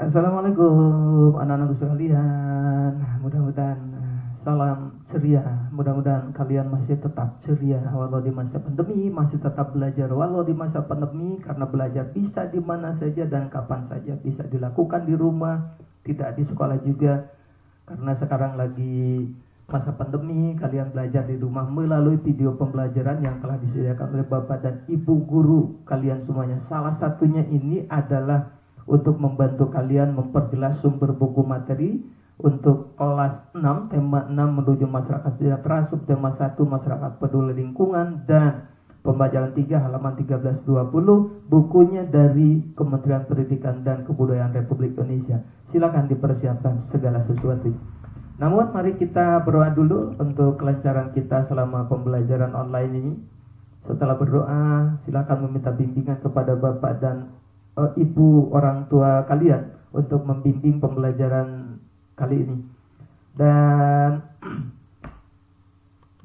Assalamualaikum anak-anakku sekalian. Mudah-mudahan salam ceria. Mudah-mudahan kalian masih tetap ceria walau di masa pandemi, masih tetap belajar walau di masa pandemi, karena belajar bisa di mana saja dan kapan saja, bisa dilakukan di rumah, tidak di sekolah juga. Karena sekarang lagi masa pandemi, kalian belajar di rumah melalui video pembelajaran yang telah disediakan oleh Bapak dan Ibu guru kalian semuanya. Salah satunya ini adalah untuk membantu kalian memperjelas sumber buku materi untuk kelas 6, tema 6 menuju masyarakat sejahtera, subtema 1 masyarakat peduli lingkungan, dan pembelajaran 3 halaman 13-20, bukunya dari Kementerian Pendidikan dan Kebudayaan Republik Indonesia. Silakan dipersiapkan segala sesuatu. Namun mari kita berdoa dulu untuk kelancaran kita selama pembelajaran online ini. Setelah berdoa, silakan meminta bimbingan kepada Bapak dan Ibu orang tua kalian untuk membimbing pembelajaran kali ini. Dan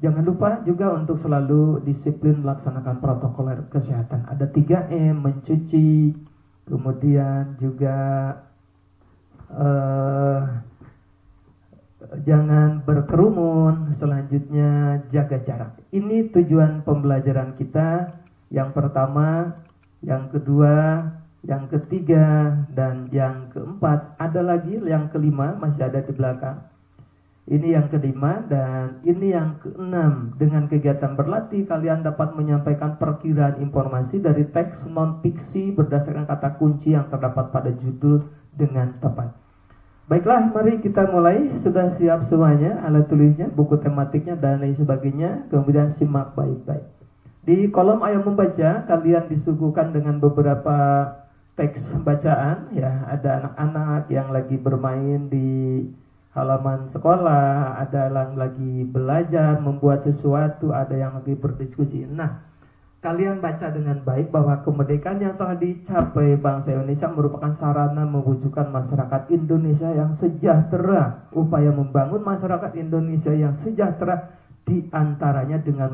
jangan lupa juga untuk selalu disiplin melaksanakan protokol kesehatan. Ada 3M, mencuci, kemudian juga jangan berkerumun, selanjutnya jaga jarak. Ini tujuan pembelajaran kita. Yang pertama, yang kedua, yang ketiga, dan yang keempat. Ada lagi yang kelima, masih ada di belakang. Ini yang kelima dan ini yang keenam. Dengan kegiatan berlatih, kalian dapat menyampaikan perkiraan informasi dari teks non-fiksi berdasarkan kata kunci yang terdapat pada judul dengan tepat. Baiklah, mari kita mulai. Sudah siap semuanya, alat tulisnya, buku tematiknya, dan lain sebagainya. Kemudian simak baik-baik. Di kolom ayat membaca, kalian disuguhkan dengan beberapa teks bacaan, ya. Ada anak-anak yang lagi bermain di halaman sekolah, ada yang lagi belajar membuat sesuatu, ada yang lagi berdiskusi. Nah, kalian baca dengan baik bahwa kemerdekaan yang telah dicapai bangsa Indonesia merupakan sarana mewujudkan masyarakat Indonesia yang sejahtera. Upaya membangun masyarakat Indonesia yang sejahtera diantaranya dengan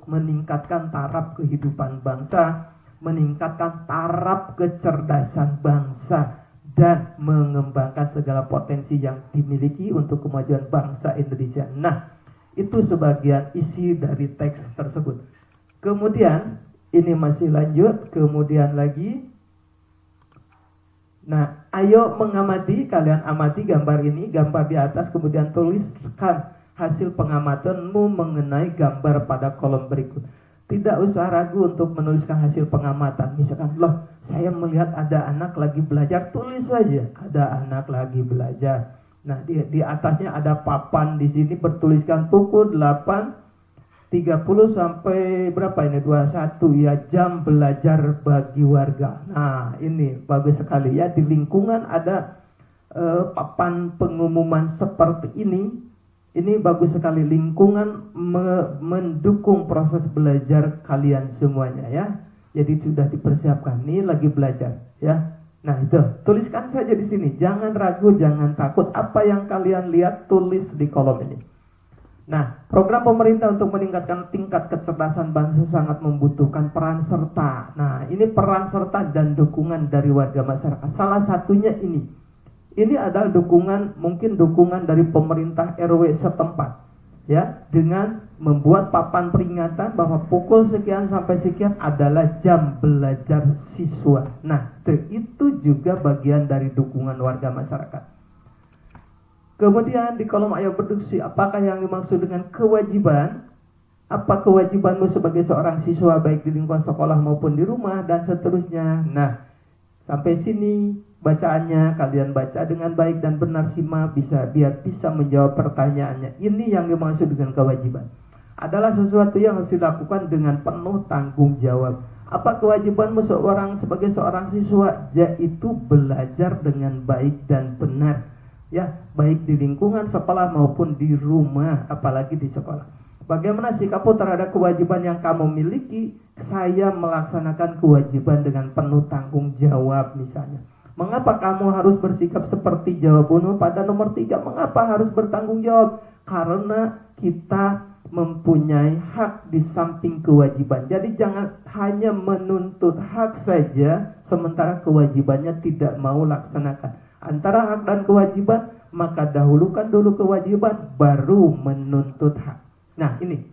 meningkatkan taraf kehidupan bangsa, meningkatkan taraf kecerdasan bangsa, dan mengembangkan segala potensi yang dimiliki untuk kemajuan bangsa Indonesia. Nah, itu sebagian isi dari teks tersebut. Kemudian, ini masih lanjut, kemudian lagi. Nah, ayo mengamati, kalian amati gambar ini, gambar di atas, kemudian tuliskan hasil pengamatanmu mengenai gambar pada kolom berikut. Tidak usah ragu untuk menuliskan hasil pengamatan. Misalkan, loh, saya melihat ada anak lagi belajar, tulis saja, ada anak lagi belajar. Nah, di atasnya ada papan di sini bertuliskan pukul 8.30 sampai berapa ini? 21 ya, jam belajar bagi warga. Nah, ini bagus sekali ya. Di lingkungan ada papan pengumuman seperti ini. Ini bagus sekali, lingkungan mendukung proses belajar kalian semuanya ya. Jadi sudah dipersiapkan. Ini lagi belajar ya. Nah, itu tuliskan saja di sini. Jangan ragu, jangan takut. Apa yang kalian lihat tulis di kolom ini. Nah, program pemerintah untuk meningkatkan tingkat kecerdasan bangsa sangat membutuhkan peran serta. Nah, ini peran serta dan dukungan dari warga masyarakat. Salah satunya ini. Ini adalah dukungan, mungkin dukungan dari pemerintah RW setempat, ya, dengan membuat papan peringatan bahwa pukul sekian sampai sekian adalah jam belajar siswa. Nah, itu juga bagian dari dukungan warga masyarakat. Kemudian di kolom ayat berdiskusi, apakah yang dimaksud dengan kewajiban? Apa kewajibanmu sebagai seorang siswa baik di lingkungan sekolah maupun di rumah dan seterusnya. Nah, sampai sini bacaannya kalian baca dengan baik dan benar, simak biar bisa menjawab pertanyaannya. Ini yang dimaksud dengan kewajiban. Adalah sesuatu yang harus dilakukan dengan penuh tanggung jawab. Apa kewajibanmu sebagai seorang siswa? Yaitu belajar dengan baik dan benar. Ya, baik di lingkungan sekolah maupun di rumah, apalagi di sekolah. Bagaimana sikapmu terhadap kewajiban yang kamu miliki? Saya melaksanakan kewajiban dengan penuh tanggung jawab misalnya. Mengapa kamu harus bersikap seperti jawabanmu pada nomor 3? Mengapa harus bertanggung jawab? Karena kita mempunyai hak di samping kewajiban. Jadi jangan hanya menuntut hak saja sementara kewajibannya tidak mau laksanakan. antara hak dan kewajiban, maka dahulukan dulu kewajiban, baru menuntut hak. Nah ini,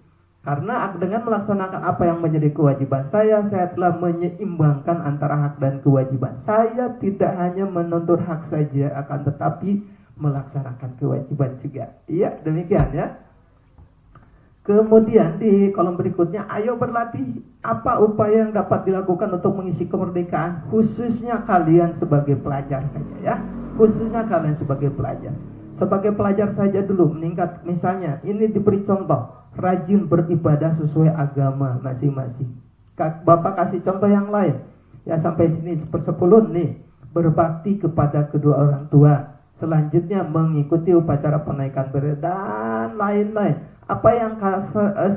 karena dengan melaksanakan apa yang menjadi kewajiban saya telah menyeimbangkan antara hak dan kewajiban. Saya tidak hanya menuntut hak saja, akan tetapi melaksanakan kewajiban juga. Iya, demikian ya. Kemudian di kolom berikutnya, ayo berlatih. Apa upaya yang dapat dilakukan untuk mengisi kemerdekaan? Khususnya kalian sebagai pelajar saja ya. Khususnya kalian sebagai pelajar. Sebagai pelajar saja dulu meningkat. Misalnya, ini diberi contoh, rajin beribadah sesuai agama masing-masing. Bapak kasih contoh yang lain. Ya sampai sini 10 nih. Berbakti kepada kedua orang tua. Selanjutnya mengikuti upacara penaikan bendera dan lain-lain. Apa yang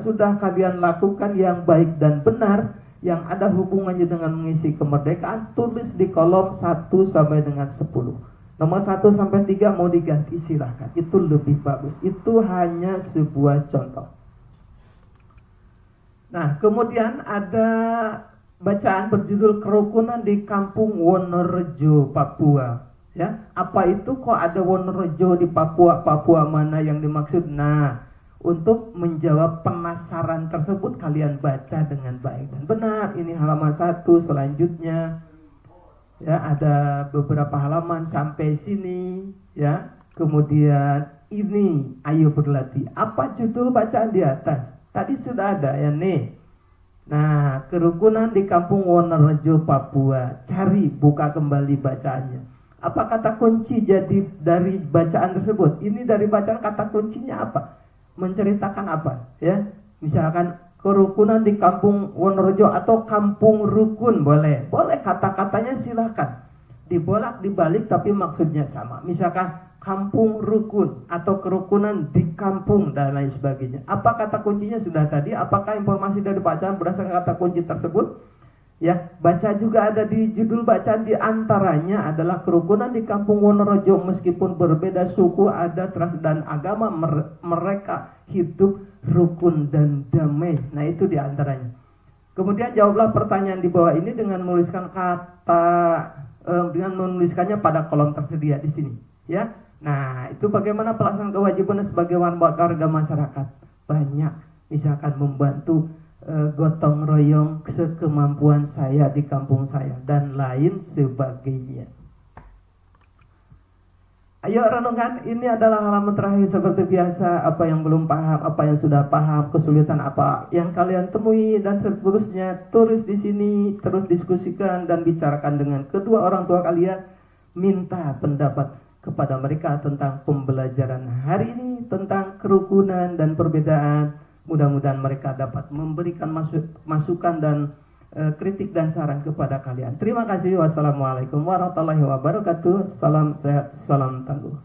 sudah kalian lakukan yang baik dan benar, yang ada hubungannya dengan mengisi kemerdekaan, tulis di kolom 1 sampai dengan 10. Nomor 1 sampai 3 mau diganti silahkan, itu lebih bagus. Itu hanya sebuah contoh. Nah, kemudian ada bacaan berjudul Kerukunan di Kampung Wonorejo, Papua. Ya, apa itu, kok ada Wonorejo di Papua? Papua mana yang dimaksud? Nah, untuk menjawab penasaran tersebut, kalian baca dengan baik dan benar. Ini halaman 1, selanjutnya ya ada beberapa halaman sampai sini ya. Kemudian ini ayo berlatih. Apa judul bacaan di atas? Tadi sudah ada ya nih. Nah, Kerukunan di Kampung Wonorejo, Papua. Cari, buka kembali bacaannya. Apa kata kunci jadi dari bacaan tersebut? Ini dari bacaan kata kuncinya apa? Menceritakan apa ya, misalkan kerukunan di Kampung Wonorejo atau kampung rukun, boleh kata-katanya silakan dibolak dibalik tapi maksudnya sama. Misalkan kampung rukun atau kerukunan di kampung dan lain sebagainya. Apa kata kuncinya sudah tadi? Apakah informasi dari bacaan berdasarkan kata kunci tersebut? Ya, baca juga ada di judul bacaan, di antaranya adalah kerukunan di Kampung Wonorejo meskipun berbeda suku, adat, ras dan agama, mereka hidup rukun dan damai. Nah, itu di antaranya. Kemudian jawablah pertanyaan di bawah ini dengan menuliskan dengan menuliskannya pada kolom tersedia di sini, ya. Nah, itu bagaimana pelaksanaan kewajiban sebagai warga masyarakat? Banyak, misalkan membantu gotong royong sekemampuan saya di kampung saya dan lain sebagainya. Ayo renungkan, ini adalah halaman terakhir seperti biasa. Apa yang belum paham, apa yang sudah paham, kesulitan apa yang kalian temui dan seterusnya, tulis di sini, terus diskusikan dan bicarakan dengan kedua orang tua kalian. Minta pendapat kepada mereka tentang pembelajaran hari ini, tentang kerukunan dan perbedaan. Mudah-mudahan mereka dapat memberikan masukan dan kritik dan saran kepada kalian. Terima kasih. Wassalamualaikum warahmatullahi wabarakatuh. Salam sehat, salam tangguh.